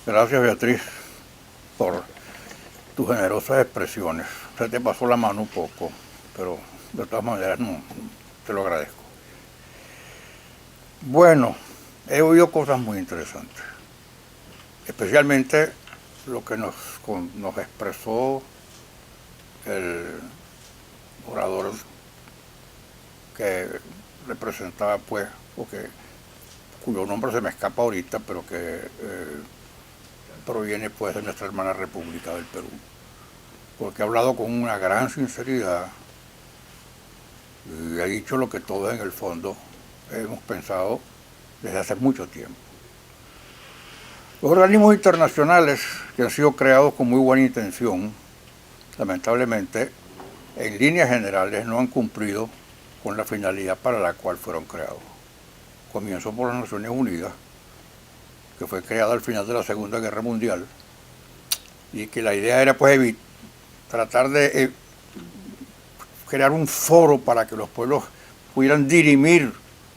Gracias, Beatriz, por tus generosas expresiones. Se te pasó la mano un poco, pero de todas maneras no, te lo agradezco. Bueno, he oído cosas muy interesantes, especialmente lo que nos expresó el orador que representaba, pues, o que, cuyo nombre se me escapa ahorita, pero que proviene, pues, de nuestra hermana República del Perú, porque ha hablado con una gran sinceridad y ha dicho lo que todos en el fondo hemos pensado desde hace mucho tiempo. Los organismos internacionales que han sido creados con muy buena intención, lamentablemente, en líneas generales no han cumplido con la finalidad para la cual fueron creados. Comienzo por las Naciones Unidas, que fue creada al final de la Segunda Guerra Mundial, y que la idea era, pues, tratar de crear un foro para que los pueblos pudieran dirimir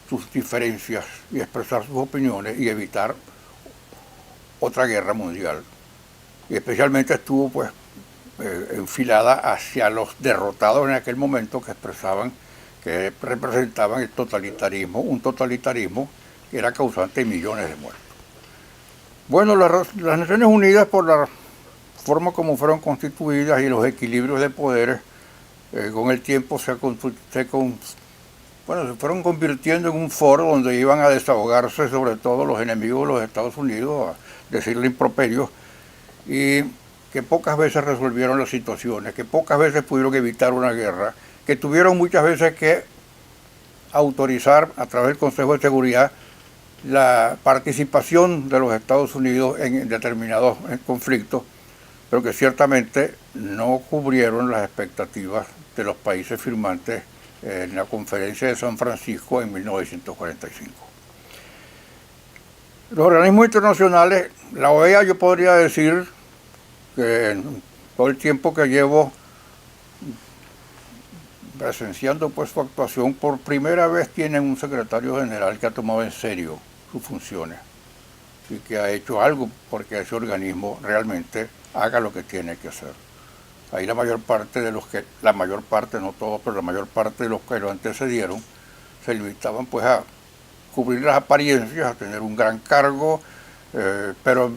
sus diferencias y expresar sus opiniones y evitar otra guerra mundial. Y especialmente estuvo, pues, enfilada hacia los derrotados en aquel momento, que expresaban, que representaban el totalitarismo, un totalitarismo que era causante de millones de muertos. Bueno, las Naciones Unidas, por la forma como fueron constituidas y los equilibrios de poderes, con el tiempo se fueron convirtiendo en un foro donde iban a desahogarse sobre todo los enemigos de los Estados Unidos, a decirle improperios, y que pocas veces resolvieron las situaciones, que pocas veces pudieron evitar una guerra, que tuvieron muchas veces que autorizar a través del Consejo de Seguridad la participación de los Estados Unidos en determinados conflictos, pero que ciertamente no cubrieron las expectativas de los países firmantes en la Conferencia de San Francisco en 1945. Los organismos internacionales, la OEA, yo podría decir que en todo el tiempo que llevo presenciando, pues, su actuación, por primera vez tienen un secretario general que ha tomado en serio sus funciones y que ha hecho algo porque ese organismo realmente haga lo que tiene que hacer. Ahí la mayor parte, no todos, pero la mayor parte de los que lo antecedieron se limitaban, pues, a cubrir las apariencias, a tener un gran cargo, pero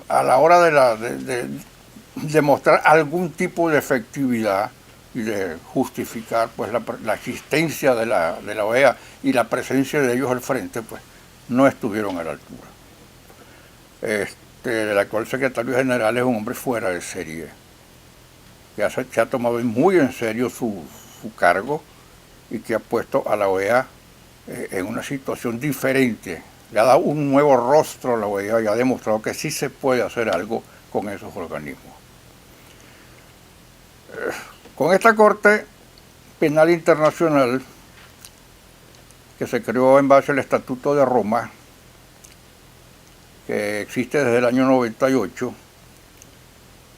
a la hora de mostrar algún tipo de efectividad y de justificar, pues, la existencia de la OEA y la presencia de ellos al frente, pues, no estuvieron a la altura. El actual secretario general es un hombre fuera de serie, que se ha tomado muy en serio su cargo y que ha puesto a la OEA en una situación diferente. Le ha dado un nuevo rostro a la OEA y ha demostrado que sí se puede hacer algo con esos organismos. Con esta Corte Penal Internacional, que se creó en base al Estatuto de Roma, que existe desde el año 98,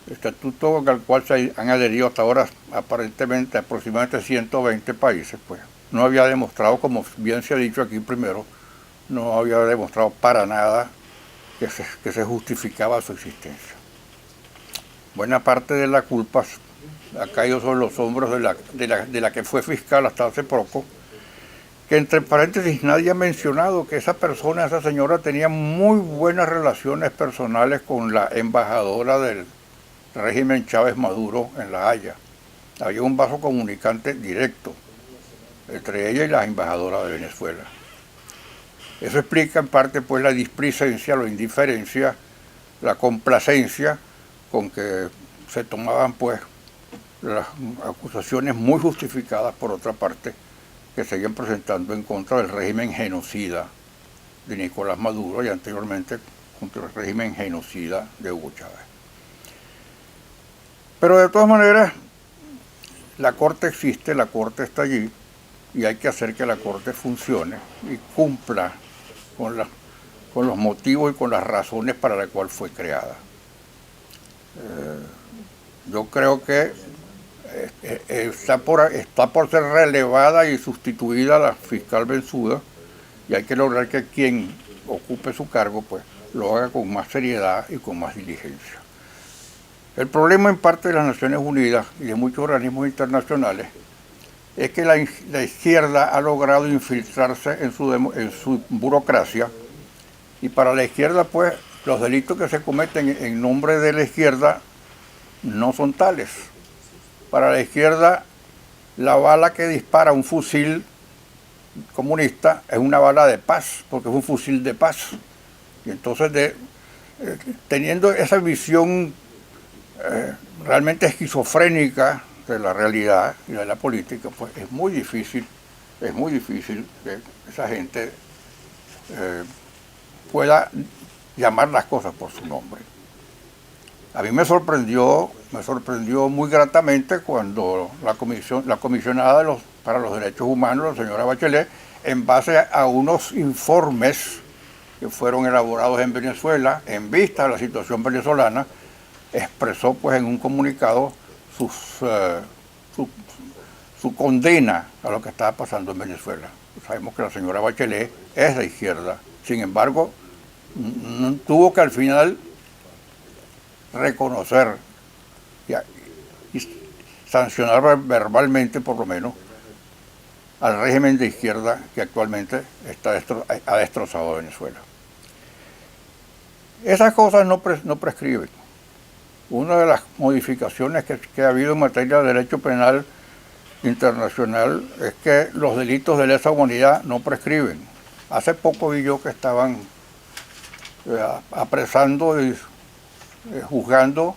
estatuto al cual se han adherido hasta ahora aparentemente aproximadamente 120 países, pues no había demostrado, como bien se ha dicho aquí primero, no había demostrado para nada que se justificaba su existencia. Buena parte de la culpa ha caído sobre los hombros de la que fue fiscal hasta hace poco, que, entre paréntesis, nadie ha mencionado que esa señora tenía muy buenas relaciones personales con la embajadora del régimen Chávez Maduro en La Haya. Había un vaso comunicante directo entre ella y la embajadora de Venezuela. Eso explica en parte, pues, la displicencia, la indiferencia, la complacencia con que se tomaban, pues, las acusaciones muy justificadas, por otra parte, que seguían presentando en contra del régimen genocida de Nicolás Maduro y anteriormente contra el régimen genocida de Hugo Chávez. Pero de todas maneras, la Corte existe, la Corte está allí, y hay que hacer que la Corte funcione y cumpla con los motivos y con las razones para las cuales fue creada. Yo creo que está por ser relevada y sustituida la fiscal Bensuda, y hay que lograr que quien ocupe su cargo, pues, lo haga con más seriedad y con más diligencia. El problema en parte de las Naciones Unidas y de muchos organismos internacionales es que la izquierda ha logrado infiltrarse en su burocracia, y para la izquierda, pues, los delitos que se cometen en nombre de la izquierda no son tales. Para la izquierda, la bala que dispara un fusil comunista es una bala de paz, porque es un fusil de paz. Y entonces, teniendo esa visión realmente esquizofrénica de la realidad y de la política, pues es muy difícil que esa gente pueda llamar las cosas por su nombre. A mí me sorprendió muy gratamente cuando la comisionada para los derechos humanos, la señora Bachelet, en base a unos informes que fueron elaborados en Venezuela, en vista de la situación venezolana, expresó pues en un comunicado su condena a lo que estaba pasando en Venezuela. Sabemos que la señora Bachelet es de izquierda, sin embargo, tuvo que al final reconocer y sancionar verbalmente, por lo menos, al régimen de izquierda que actualmente ha destrozado a Venezuela. Esas cosas no prescriben. Una de las modificaciones que ha habido en materia de derecho penal internacional es que los delitos de lesa humanidad no prescriben. Hace poco vi yo que estaban apresando y juzgando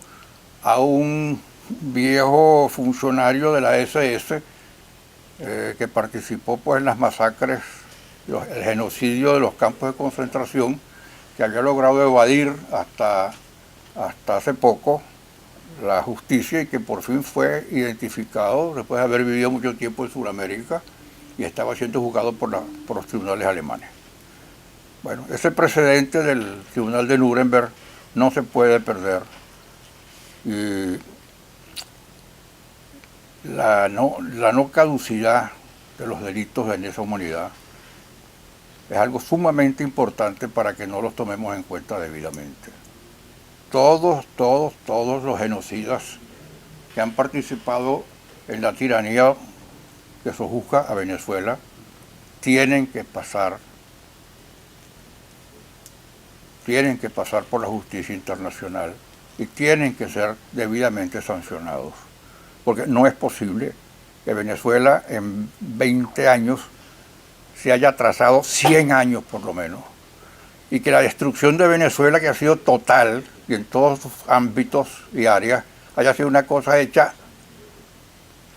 a un viejo funcionario de la SS que participó pues en las masacres, el genocidio de los campos de concentración, que había logrado evadir hasta hace poco la justicia y que por fin fue identificado después de haber vivido mucho tiempo en Sudamérica y estaba siendo juzgado por los tribunales alemanes. Bueno, ese precedente del tribunal de Nuremberg no se puede perder, y la no caducidad de los delitos de lesa humanidad es algo sumamente importante para que no los tomemos en cuenta debidamente. Todos los genocidas que han participado en la tiranía que sojuzga a Venezuela tienen que pasar por la justicia internacional y tienen que ser debidamente sancionados. Porque no es posible que Venezuela en 20 años se haya atrasado 100 años por lo menos, y que la destrucción de Venezuela, que ha sido total y en todos sus ámbitos y áreas, haya sido una cosa hecha,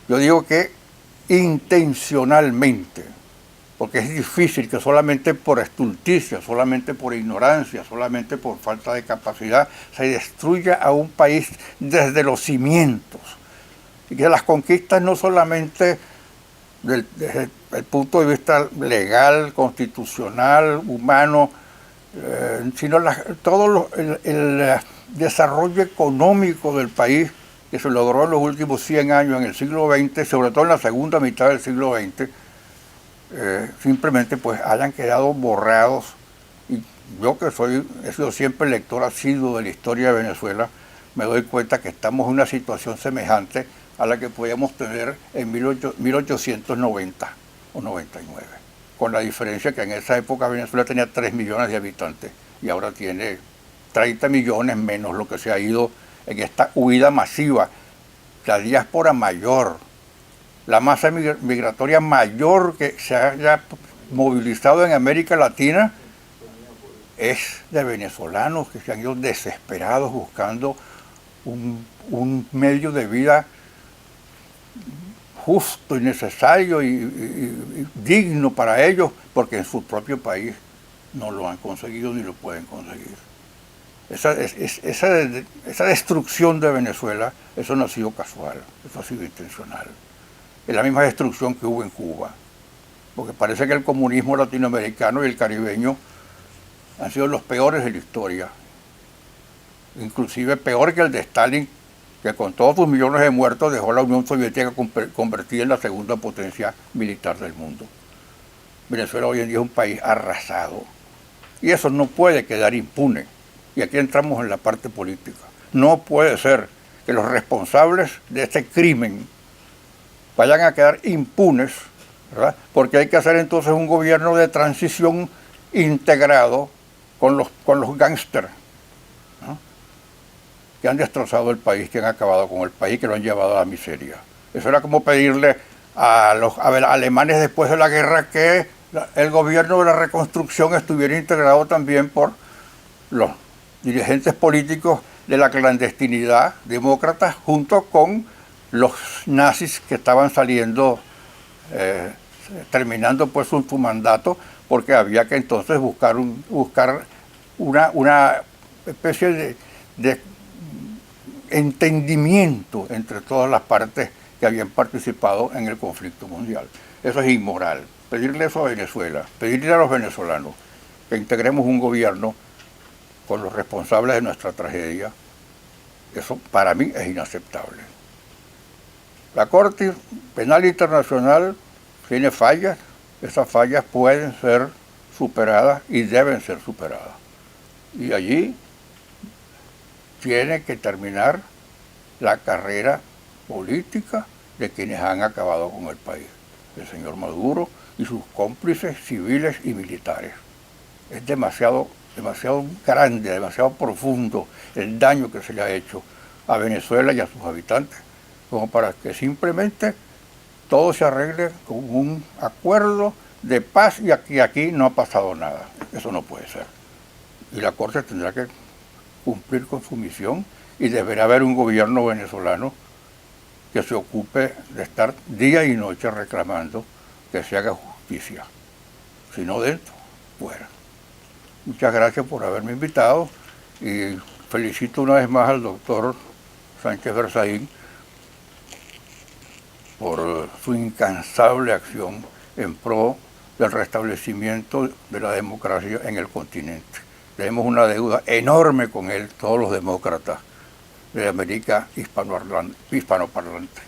yo digo que intencionalmente, porque es difícil que solamente por estulticia, solamente por ignorancia, solamente por falta de capacidad se destruya a un país desde los cimientos, y que las conquistas no solamente desde el punto de vista legal, constitucional, humano, sino todo el desarrollo económico del país que se logró en los últimos 100 años, en el siglo XX, sobre todo en la segunda mitad del siglo XX, simplemente pues hayan quedado borrados. Y yo que he sido siempre lector asiduo de la historia de Venezuela, me doy cuenta que estamos en una situación semejante a la que podíamos tener en 1890 o 99, con la diferencia que en esa época Venezuela tenía 3 millones de habitantes y ahora tiene 30 millones menos, lo que se ha ido en esta huida masiva, la diáspora mayor, la masa migratoria mayor que se haya movilizado en América Latina es de venezolanos que se han ido desesperados buscando un medio de vida justo y necesario y digno para ellos, porque en su propio país no lo han conseguido ni lo pueden conseguir. Esa destrucción de Venezuela, eso no ha sido casual, eso ha sido intencional. Es la misma destrucción que hubo en Cuba, porque parece que el comunismo latinoamericano y el caribeño han sido los peores de la historia, inclusive peor que el de Stalin, que con todos sus millones de muertos dejó a la Unión Soviética convertida en la segunda potencia militar del mundo. Venezuela hoy en día es un país arrasado, Y eso no puede quedar impune. Y aquí entramos en la parte política. No puede ser que los responsables de este crimen vayan a quedar impunes, ¿verdad? Porque hay que hacer entonces un gobierno de transición integrado con los gángsters, ¿no?, que han destrozado el país, que han acabado con el país, que lo han llevado a la miseria. Eso era como pedirle a los alemanes después de la guerra que el gobierno de la reconstrucción estuviera integrado también por los dirigentes políticos de la clandestinidad demócratas junto con los nazis que estaban saliendo, terminando pues su mandato, porque había que entonces buscar una especie de entendimiento entre todas las partes que habían participado en el conflicto mundial. Eso es inmoral. Pedirle eso a Venezuela, pedirle a los venezolanos que integremos un gobierno con los responsables de nuestra tragedia, eso para mí es inaceptable. La Corte Penal Internacional tiene fallas, esas fallas pueden ser superadas y deben ser superadas. Y allí tiene que terminar la carrera política de quienes han acabado con el país, el señor Maduro y sus cómplices civiles y militares. Es demasiado grande, demasiado profundo el daño que se le ha hecho a Venezuela y a sus habitantes, como para que simplemente todo se arregle con un acuerdo de paz y aquí no ha pasado nada. Eso no puede ser. Y la Corte tendrá que cumplir con su misión y deberá haber un gobierno venezolano que se ocupe de estar día y noche reclamando que se haga justicia. Si no dentro, fuera. Muchas gracias por haberme invitado y felicito una vez más al doctor Sánchez Berzaín por su incansable acción en pro del restablecimiento de la democracia en el continente. Tenemos una deuda enorme con él, todos los demócratas de América hispanoparlante.